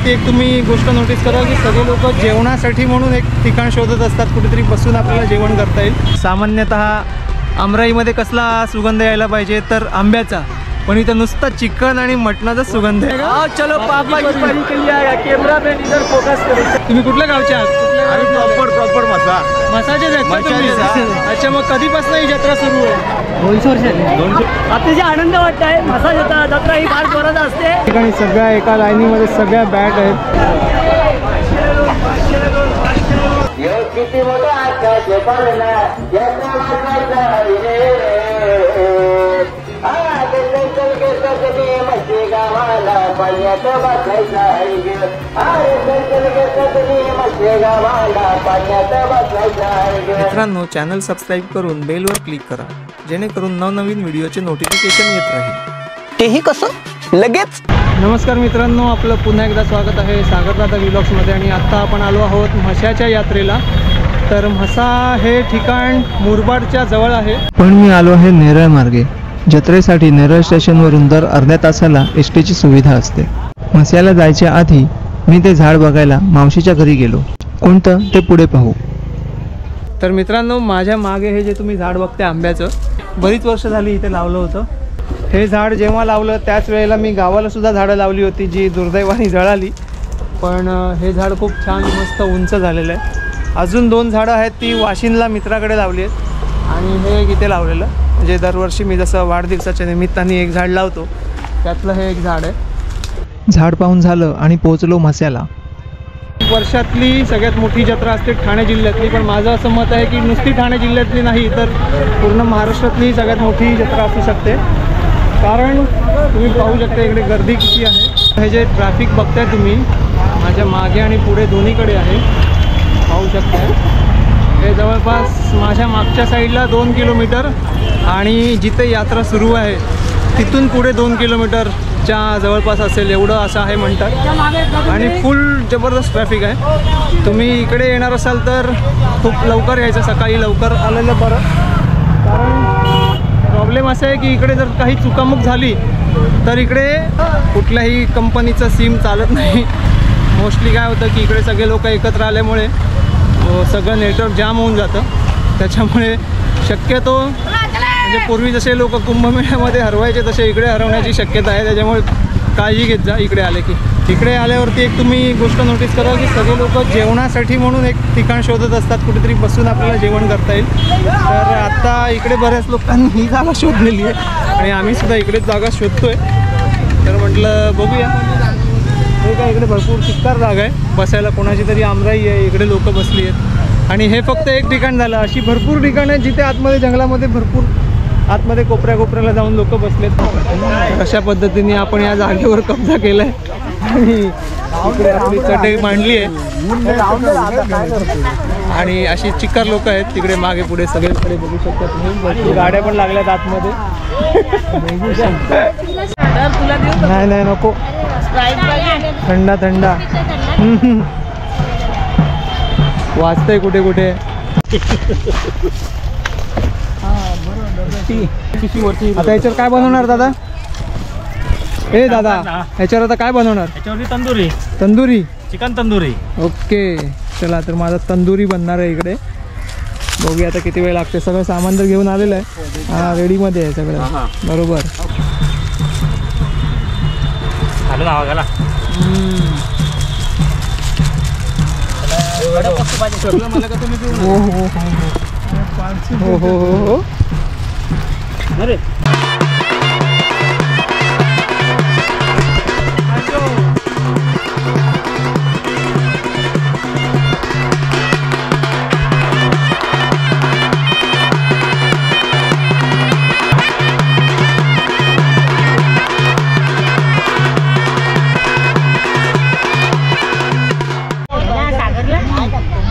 आल्यावरती एक तुम्ही गोष्ट नोटीस करा की सगळे लोक जेवणासाठी म्हणून एक ठिकाण शोधत असतात, कुठेतरी बसून आपल्याला जेवण करता येईल। सामान्यतः आमराईमध्ये कसला सुगंध यायला पाहिजे तर आंब्याचा, पण इथं नुसता चिकन आणि मटणाचा सुगंध आहे। चलो पापा की पारी के लिए आया, कॅमेरा मॅन इधर फोकस करो। तुम्ही कुठल्या गावचे आहात? आणि प्रॉपर मसाजेच आहेत। अच्छा, मग कधीपासून ही जत्रा सुरू आहे? 200 वर्ष। अतिशय आनंद वाटत आहे। मसाज जत्रा ही फार जोरात असते। ठिकाणी सगळ्या एका लाईनीमध्ये सगळ्या बॅट आहेत। मित्रांनो, चॅनल सबस्क्राईब करून बेलवर क्लिक करा, जेणेकरून नवनवीन व्हिडिओचे नोटिफिकेशन येत राहील। तेही कसं लगेच। नमस्कार मित्रांनो, आपलं पुन्हा एकदा स्वागत आहे सागरदादा व्लॉग्समध्ये। आणि आत्ता आपण आलो आहोत म्हशाच्या यात्रेला। तर म्हसा हे ठिकाण मुरबाडच्या जवळ आहे, पण मी आलो आहे नेरळ मार्गे। जत्रेसाठी नेरळ स्टेशनवरून दर अर्ध्या तासाला एसटीची सुविधा असते। म्हस्याला जायच्या आधी मी ते झाड बघायला मावशीच्या घरी गेलो। कोणतं ते पुढे पाहू। तर मित्रांनो, माझ्या मागे हे जे तुम्ही झाड बघते आंब्याचं, बरीच वर्ष झाली इथे लावलं होतं। हे झाड जेव्हा लावलं त्याच वेळेला मी गावाला सुद्धा झाडं लावली होती, जी दुर्दैवाने जळाली। पण हे झाड खूप छान मस्त उंच झालेलं आहे। अजून 2 झाडं आहेत, ती वाशिनला मित्राकडे लावली आहेत आणि हे एक इथे लावलेलं, म्हणजे दरवर्षी मी जसं वाढदिवसाच्या निमित्ताने एक झाड लावतो त्यातलं हे एक झाड आहे। झाड पाहून झालं आणि पोहोचलो म्हस्याला। वर्षातली सगळ्यात मोठी जत्रा असते ठाणे जिल्ह्यातली, पण माझं असं मत आहे की नुसती ठाणे जिल्ह्यातली नाही तर पूर्ण महाराष्ट्रातली सगळ्यात मोठी जत्रा असू शकते। कारण तुम्ही पाहू शकता इकडे गर्दी किती आहे। हे जे ट्रॅफिक बघताय तुम्ही माझ्या मागे आणि पुढे दोन्हीकडे आहे, पाहू शकता। हे जवळपास माझ्या मागच्या साईडला 2 किलोमीटर आणि जिथे यात्रा सुरू आहे तिथून पुढे 2 किलोमीटरच्या जवळपास असेल एवढं असं आहे म्हणतात। आणि फुल जबरदस्त ट्रॅफिक आहे। तुम्ही इकडे येणार असाल तर खूप लवकर यायचं, सकाळी लवकर आलेलं बरं। कारण प्रॉब्लेम असा आहे की इकडे जर काही चुकामुक झाली तर इकडे कुठल्याही कंपनीचं सिम चालत नाही। मोस्टली काय होतं की इकडे सगळे लोक एकत्र आल्यामुळे सगळं नेटवर्क जाम होऊन जातं। त्याच्यामुळे शक्यतो म्हणजे पूर्वी जसे लोक कुंभमेळ्यामध्ये हरवायचे तसे इकडे हरवण्याची शक्यता आहे। त्याच्यामुळे काळजी घेत जा इकडे आले की। इकडे आल्यावरती एक तुम्ही गोष्ट नोटीस करा की सगळे लोक जेवणासाठी म्हणून एक ठिकाण शोधत असतात, कुठेतरी बसून आपल्याला जेवण करता येईल। तर आत्ता इकडे बऱ्याच लोकांनी ही जागा शोधलेली आहे आणि आम्ही सुद्धा इकडेच जागा शोधतोय। तर म्हटलं बघूया। हे काय इकडे भरपूर चिक्कार जागा आहे बसायला, कोणाची तरी आमराई आहे, इकडे लोक बसली आहेत। आणि हे फक्त एक ठिकाण झालं, अशी भरपूर ठिकाणं आहेत जिथे आतमध्ये जंगलामध्ये भरपूर आतमध्ये कोपऱ्याला जाऊन लोक बसलेत। अशा पद्धतीने आपण या जागेवर कब्जा केलाय आणि इकडे आपली चटई मांडली आहे आणि अशी चिक्कार लोक आहेत तिकडे मागे पुढे सगळीकडे बघू शकता तुम्ही। गाड्या पण लागल्यात आतमध्ये। नाही नाही नको, थंडा थंडा वाजतंय कुठे कुठे। आता याच्यावर काय बनवणार दादा? ए दादा, याच्यावर आता काय बनवणार? याच्यावरती तंदुरी। तंदुरी चिकन तंदुरी। ओके, चला तर माझा तंदुरी बनणार आहे इकडे। बघूया आता किती वेळ लागते। सगळं सामान तर घेऊन आलेलं आहे, हा रेडीमध्ये आहे सगळं बरोबर। हो हो हो हो। अरे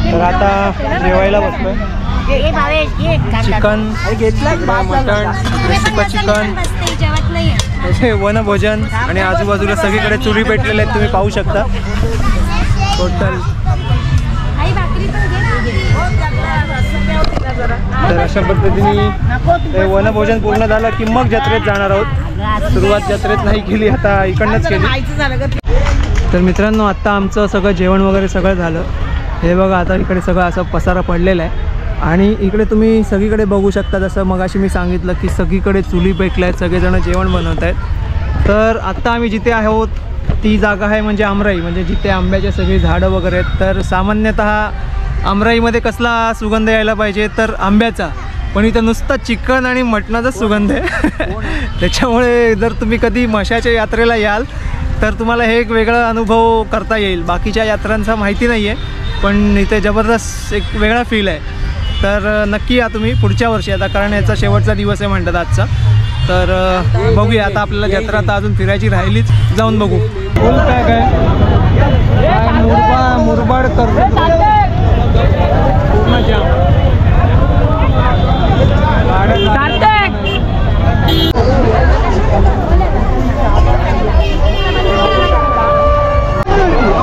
तर आता जेवायला बसलोय। चिकन, मटण, सुकं चिकन, वनभोजन आणि आजूबाजूला सगळीकडे चुली पेटलेले आहेत, तुम्ही पाहू शकता। टोटल तर अशा पद्धतीने वनभोजन पूर्ण झालं की मग जत्रेत जाणार आहोत। सुरुवात जत्रेत नाही केली, आता इकडनंच केली। तर मित्रांनो आत्ता आमचं सगळं जेवण वगैरे सगळं झालं. हे बघा आता इकडे सगळं असं पसारा पडलेला आहे आणि इकडे तुम्ही सगळीकडे बघू शकता. जसं मगाशी मी सांगितलं की सगळीकडे चुली पेटल्या आहेत, सगळेजण जेवण बनवत आहेत. तर आत्ता आम्ही जिथे आहोत ती जागा आहे म्हणजे आमराई, म्हणजे जिथे आंब्याचे सगळी झाडं वगैरे आहेत. तर सामान्यतः आमराईमध्ये कसला सुगंध यायला पाहिजे तर आंब्याचा, पण इथं नुसतं चिकन आणि मटणाचाच सुगंध आहे. त्याच्यामुळे जर तुम्ही कधी म्हशाच्या यात्रेला याल तर तुम्हाला हे एक वेगळा अनुभव करता येईल. बाकीच्या यात्रांचा माहिती नाही आहे, पण इथे जबरदस्त एक वेगळा फील आहे. तर नक्की या तुम्ही पुढच्या वर्षी आता, कारण याचा शेवटचा दिवस आहे म्हणतात आजचा. तर बघूया आता, आपल्याला जत्रा आता अजून फिरायची राहिलीच, जाऊन बघू. बोल काय काय मुरबाड कर पूर्ण जाम.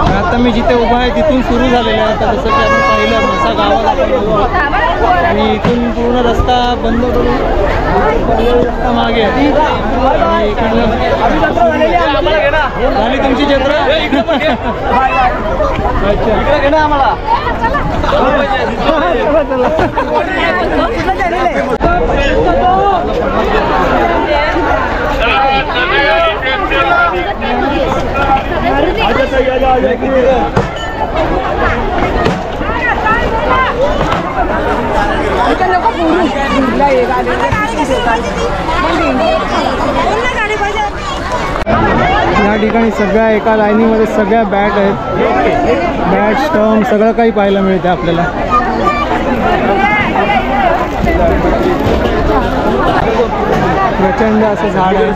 आता मी जिथे उभा आहे तिथून सुरू झालेलं आहे. आता जसं की आपण पाहिलं म्हसा गावाला आणि इथून पूर्ण रस्ता बंद करून रस्ता मागे आहे. आणि इकडलं झाली तुमची जत्रा. अच्छा इकडे घेणं आम्हाला. या ठिकाणी सगळ्या एका लाईनीमध्ये सगळ्या बॅट आहेत. बॅट स्टंप सगळं काही पाहायला मिळते आपल्याला. प्रचंड असं झाड आहे.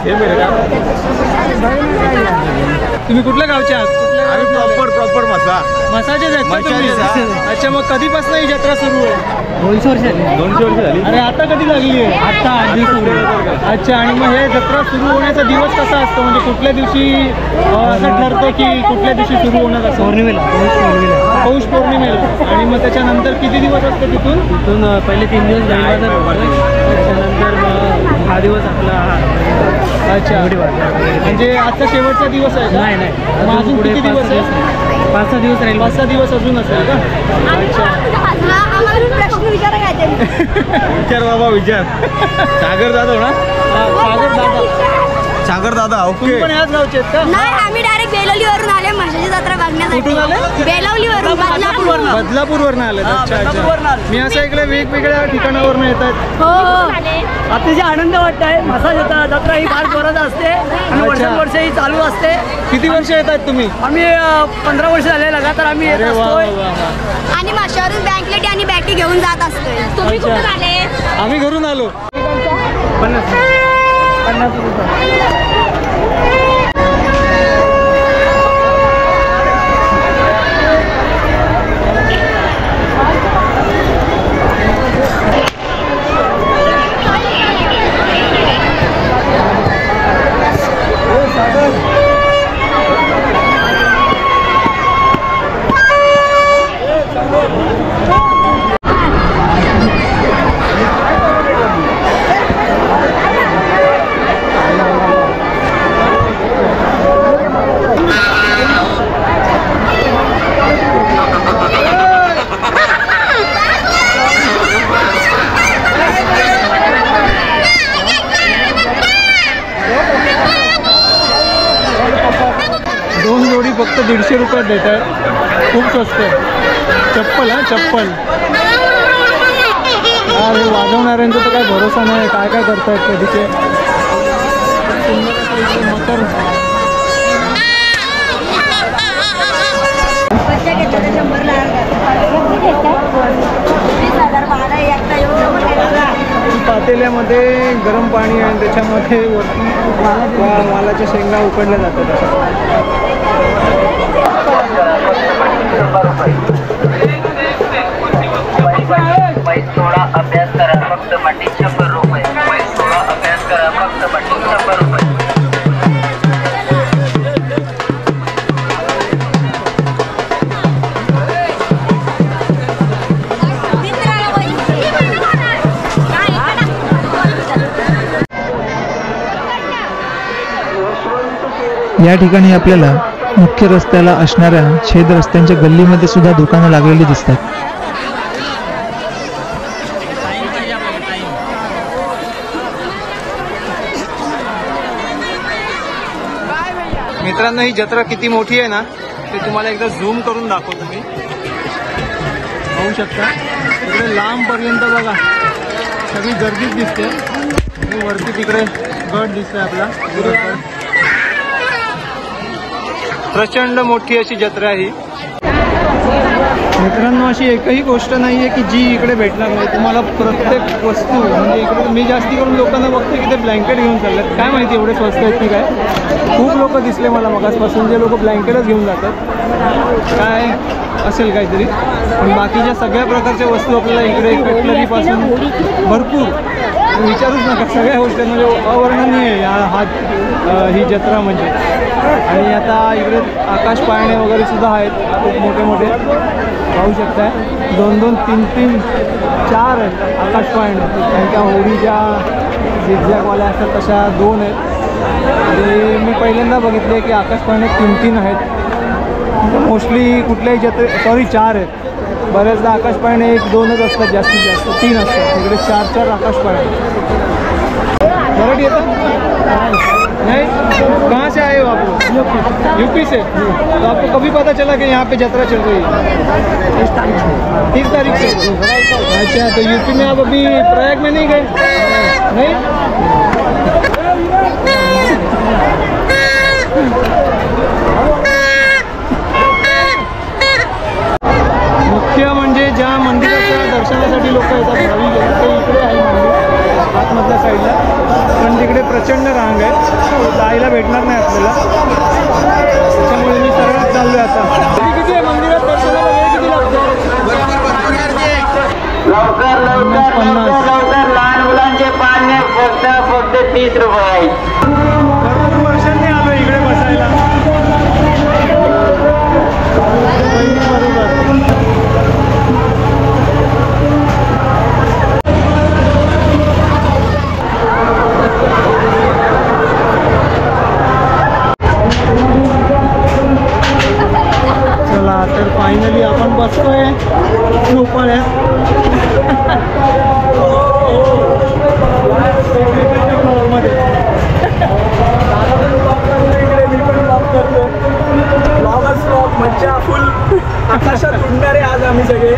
तुम्ही कुठल्या गावचे आहात? प्रॉपर मसाजेच आहेत का तुम्ही? अच्छा, मग कधीपासून ही जत्रा सुरू आहे? 200 वर्ष झाली. 200 वर्ष झाली. अरे आता कधी लागली आहे? आता 8 दिवस. अच्छा, आणि मग हे जत्रा सुरू होण्याचा दिवस कसा असतो? म्हणजे कुठल्या दिवशी असं ठरतं की कुठल्या दिवशी सुरू होणार असं? पौर्णिमेला. पौष पौर्णिमेला. आणि मग त्याच्यानंतर किती दिवस असते तिथून? पहिले 3 दिवस बैलबाजार, त्याच्यानंतर 6 दिवस आपला. अच्छा, म्हणजे आजचा शेवटचा दिवस आहे का? नाही मग अजून किती दिवस आहे? 5-6 दिवस राहील. 5-6 दिवस अजून असेल का? अच्छा, प्रश्न विचारायचे. विचार बाबा विचार. सागर जाधव ना? सागर दादा. तुम्ही पण याच गावचे आहेत का? नाही, आम्ही डायरेक्ट बेलवलीवरून आले म्हशाची जत्रा बघण्यासाठी. कुठून आले? बेलवलीवरून, बदलापूरवरनं आले. अच्छा अच्छा. मी असं ऐकलं वेगवेगळ्या ठिकाणावरून येत आहेत. हो. अतिशय आनंद वाटतंय. मसा जत्रा ही फार जोरात असते आणि वर्ष ही चालू असते. किती वर्ष येत आहेत तुम्ही? आम्ही 15 वर्ष झाले लगातार आम्ही येत अरे वा असतोय. वा वा. आणि माशावरून बँकलेट आणि बॅटी घेऊन जात असतोय. तुम्ही अच्छा. कुठून आले? आम्ही घरून आलो. 50 रुपये. फक्त 150 रुपयात देत आहे. खूप स्वस्त आहे. चप्पल हा चप्पल. अरे वाजवणाऱ्यांचा तर काय भरोसा नाही. काय काय करतायत कधीचे. मकर पातेल्यामध्ये गरम पाणी आणि त्याच्यामध्ये वरती मालाच्या शेंगा उकडल्या जातात. थोडा अभ्यास करा फक्त मटी 100 रुपये. थोडा अभ्यास करा फक्त मटी 100 रुपये. या ठिकाणी आपल्याला मुख्य रस्त्याला असणाऱ्या छेद रस्त्यांच्या गल्लीमध्ये सुद्धा दुकानं लागलेली दिसतात. मित्रांनो, ही जत्रा किती मोठी आहे ना ते तुम्हाला एकदा झूम करून दाखवतो मी. पाहू शकता तिकडे लांब पर्यंत बघा सगळी गर्दीच दिसते. वरती तिकडे गड दिसतोय आपला. प्रचंड मोठी अशी जत्रा आहे ही. मित्रांनो, अशी एकही गोष्ट नाही आहे की जी इकडे भेटणार नाही तुम्हाला. प्रत्येक वस्तू म्हणजे इकडे मी जास्ती करून लोकांना बघतो की ते ब्लँकेट घेऊन चाललेत. काय माहिती एवढे स्वस्त आहेत की काय. खूप लोक दिसले मला मगासपासून जे लोक ब्लँकेटच घेऊन जातात. काय असेल काहीतरी. पण बाकीच्या सगळ्या प्रकारच्या वस्तू आपल्याला इकडे कटलरीपासून भरपूर विचारूच नका. सगळ्या गोष्टी म्हणजे अवर्णनीय आहे ही जत्रा म्हणजे. आणि आता इकडे आकाश पाळणे वगैरे सुद्धा आहेत खूप मोठे मोठे. पाहू शकताय 2-2, 3-3, 4 आहेत आकाश पाळणे. त्यांच्या होडीच्या झिगझॅगवाल्या असतात तशा 2 आहेत. आणि मी पहिल्यांदा बघितले की आकाश पाळणे 3-3 आहेत. मोस्टली कुठल्याही जत्रे 4 आहेत. बऱ्याचदा आकाश पाळणे 1-2च असतात, जास्तीत जास्त 3 असतात. तिकडे 4-4 आकाश पाळणे. मराठी येतं नहीं? कहाँ से आए हो आप? यूपी से. तो आपको कभी पता चला कि यहाँ पे जत्रा चल रही है? 30 तारीख से. अच्छा, तो यूपी में आप अभी प्रयाग में नहीं गए? नहीं. मुख्य म्हणजे ज्या मंदिराच्या दर्शनासाठी लोक येतात भाविक ते इकडे आहे मंदिर आतमधल्या साईडला. पण तिकडे प्रचंड रांग आहे, जायला भेटणार नाही आपल्याला. त्याच्यामुळे मी सरळ चाललोय आता. किती आहे मंदिरात दर्शनाला वेळ किती लागतो? लवकर लवकर लवकर लवकर लहान मुलांचे पाळणे फक्त 30 रुपये. भरपूर वर्षांनी आलो इकडे बसायला. चला तर फायनली आपण बसतोय झोपाळ्यात. मज्जा फुल आकाशात उडणारे आज आम्ही सगळे.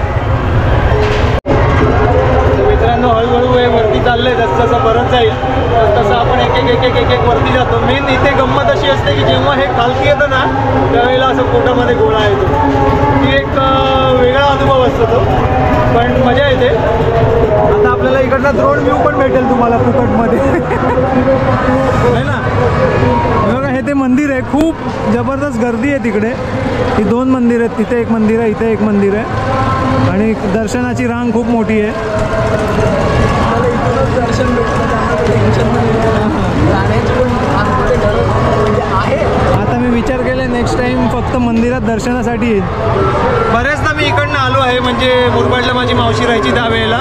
मित्रांनो, हळूहळू हे वरती चाललंय. जसं बरंच जाईल तसं आपण एक एक वरती जातो. मेन इथे गंमत अशी असते की जेव्हा हे खालती येतं ना त्यावेळेला असं पोटामध्ये गोळा येतो. ती एक वेगळा अनुभव असतो तो, पण मजा येते. आता आपल्याला इकडचा ड्रोन व्ह्यू पण भेटेल तुम्हाला फुकटमध्ये आहे ना. बघा हे ते मंदिर आहे. खूप जबरदस्त गर्दी आहे तिकडे. ही 2 मंदिर आहेत. तिथे एक मंदिर आहे, इथे एक मंदिर आहे. आणि दर्शनाची रांग खूप मोठी आहे. दर्शन आता मी विचार केला नेक्स्ट टाइम फक्त मंदिरात दर्शनासाठी येईल. बऱ्याचदा मी इकडनं आलो आहे. म्हणजे मुरबाडला माझी मावशी राहायची त्यावेळेला.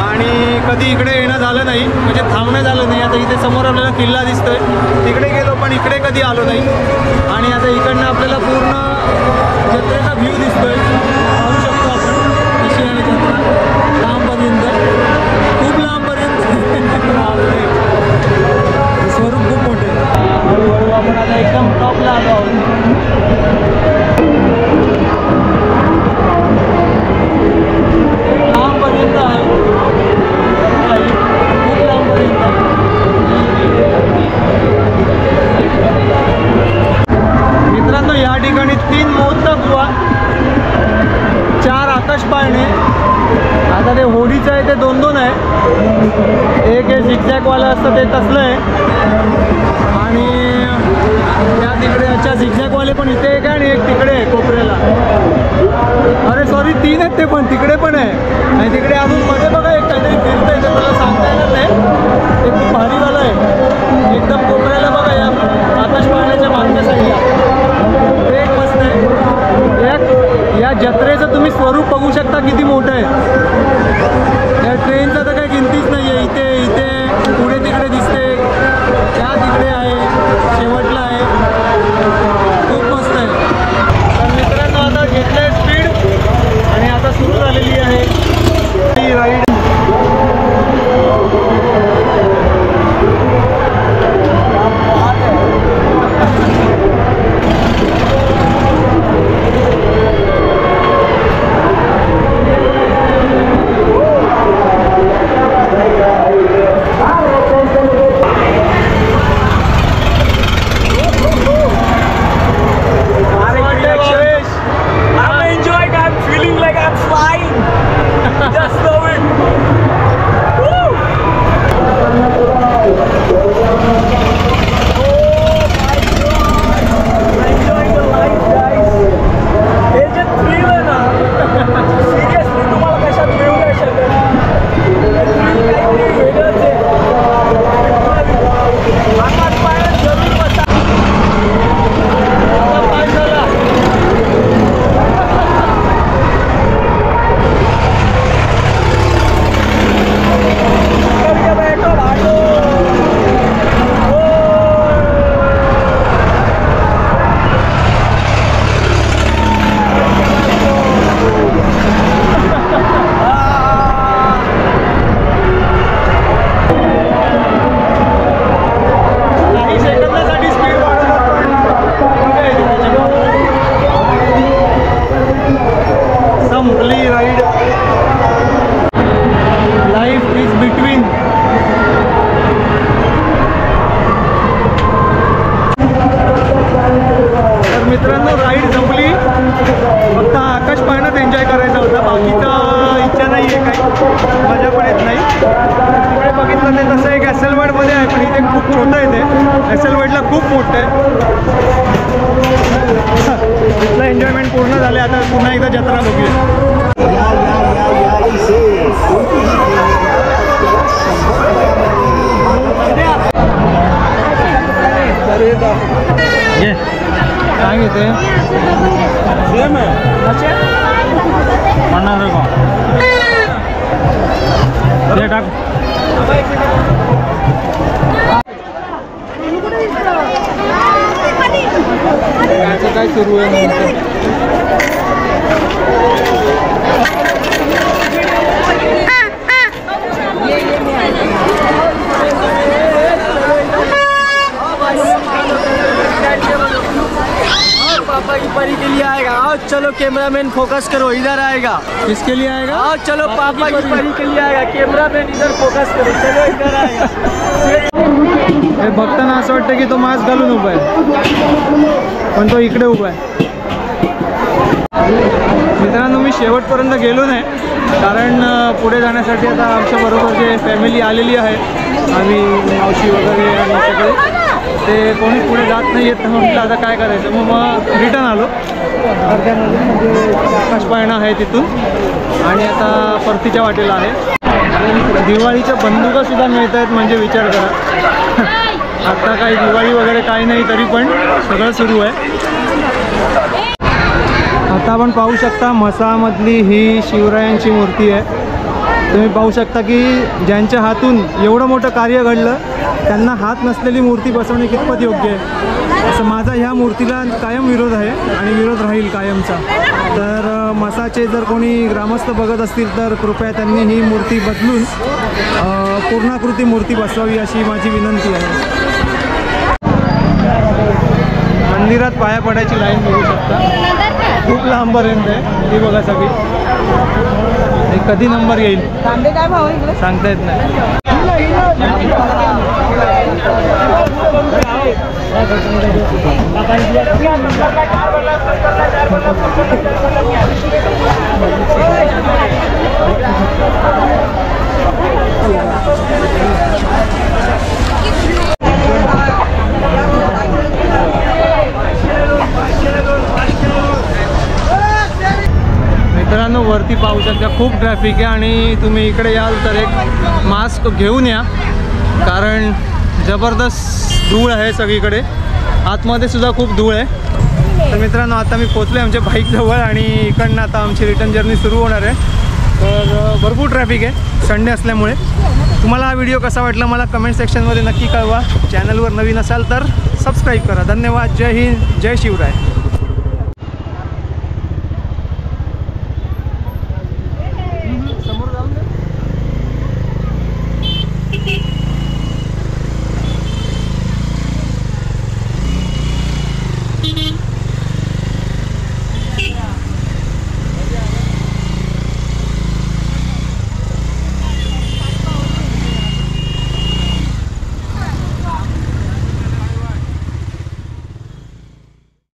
आणि कधी इकडे येणं झालं नाही, म्हणजे थांबणं झालं नाही. आता इथे समोर आपल्याला किल्ला दिसतोय, तिकडे गेलो पण इकडे कधी आलो नाही. आणि आता इकडनं आपल्याला पूर्ण जत्रेचा व्ह्यू दिसतोय. पाहू शकतो आपण कशी आहे जत्रा लांबपर्यंत, खूप लांबपर्यंत. स्वरूप खूप मोठे. हळूहळू आपण आता एकदम टॉपला आलो आहोत. लांबपर्यंत आहे, खूप लांबपर्यंत. मित्रांनो, या ठिकाणी 3 मोदक बुवा, 4 आकाश पाळणे. आता ते होडीचं आहे ते 2-2 आहे. एक हे झिगझॅगवालं असतं ते तसलं आहे. आणि त्या तिकडे अच्छा झिगझॅगवाले पण इथे एक आहे आणि एक तिकडे आहे कोपऱ्याला. अरे सॉरी 3 आहेत ते पण, तिकडे पण आहे. आणि तिकडे अजून मध्ये बघा एक काहीतरी फिरतं आहे, ते मला सांगता येणार नाही. ते खूप भारीवालं आहे एकदम कोपऱ्याला बघा. या आकाश पाळण्याच्या मागच्या साईडला ते एक मस्त आहे. या जत्रेचं तुम्ही स्वरूप बघू शकता किती मोठं आहे. या ट्रेनचं तर काही किमतीच नाही आहे. इथे पुढे तिकडे दिसते, त्या तिकडे आहे, शेवटला आहे. खूप मस्त आहे. मजा पण येत नाही. तिकडे बघितलं ते तसं एक एसएलवर्डमध्ये आहे, पण इथे खूप छोटं आहे. ते एसएलवर्डला खूप मोठं आहे. इथलं एन्जॉयमेंट पूर्ण झालं. आता पुन्हा एकदा जत्रा बघूया. काय घेते टाक. याचं काय सुरू आहे पापा की परी के लिए आएगा. आओ चलो कैमरामैन फोकस करो, इधर आएगा. किसके लिए आएगा? आओ चलो पापा की परी के लिए आएगा. कैमरामैन इधर फोकस करो. चलो इधर आएगा. हे बघताना असं वाटतं की तो मास्क घालून उभा आहे, पण तो इकडे उभा आहे. मित्रांनो, मी शेवटपर्यंत गेलो नाही, कारण पुढे जाण्यासाठी आता आमच्या बरोबर जे फॅमिली आलेली आहे, आम्ही मावशी वगैरे आणि सगळे, ते कोणी पुढे जात नाही येत. म्हटलं आता काय करायचं, मग रिटर्न आलो. अर्ध्यामध्ये म्हणजे आकाश पाळणा आहे तिथून, आणि आता परतीच्या वाटेला आहे. दिवाळीच्या बंदुकासुद्धा मिळत आहेत, म्हणजे विचार करा. आता काही दिवाळी वगैरे काही नाही, तरी पण सगळं सुरू आहे. आता आपण पाहू शकता म्हसामधली ही शिवरायांची मूर्ती आहे. तुम्ही पाहू शकता की ज्यांच्या हातून एवढं मोठं कार्य घडलं, त्यांना हात नसलेली मूर्ती बसवणे कितपत योग्य आहे. असं माझा ह्या मूर्तीला कायम विरोध आहे, आणि विरोध राहील कायमचा. तर म्हसाचे जर कोणी ग्रामस्थ बघत असतील तर कृपया त्यांनी ही मूर्ती बदलून पूर्णाकृती मूर्ती बसवावी, अशी माझी विनंती आहे. मंदिरात पाया पडायची लाईन बघू शकता, खूप लांबपर्यंत आहे. ती बघा सगळी. हे कधी नंबर येईल सांगता येत नाही. मित्रांनो, वरती पाहू शकता खूप ट्रॅफिक आहे, आणि तुम्ही इकडे याल तर एक मास्क घेऊन या, कारण जबरदस्त धूळ आहे सगळीकडे. आतमध्ये सुद्धा खूप धूळ आहे. तर मित्रांनो, आता मी पोचलो आमच्या बाईकजवळ, आणि इकडनं आता आमची रिटर्न जर्नी सुरू होणार आहे. तर भरपूर ट्रॅफिक आहे संडे असल्यामुळे. तुम्हाला हा व्हिडिओ कसा वाटला मला कमेंट सेक्शनमध्ये नक्की कळवा. चॅनलवर नवीन असाल तर सबस्क्राईब करा. धन्यवाद. जय हिंद, जय शिवराय.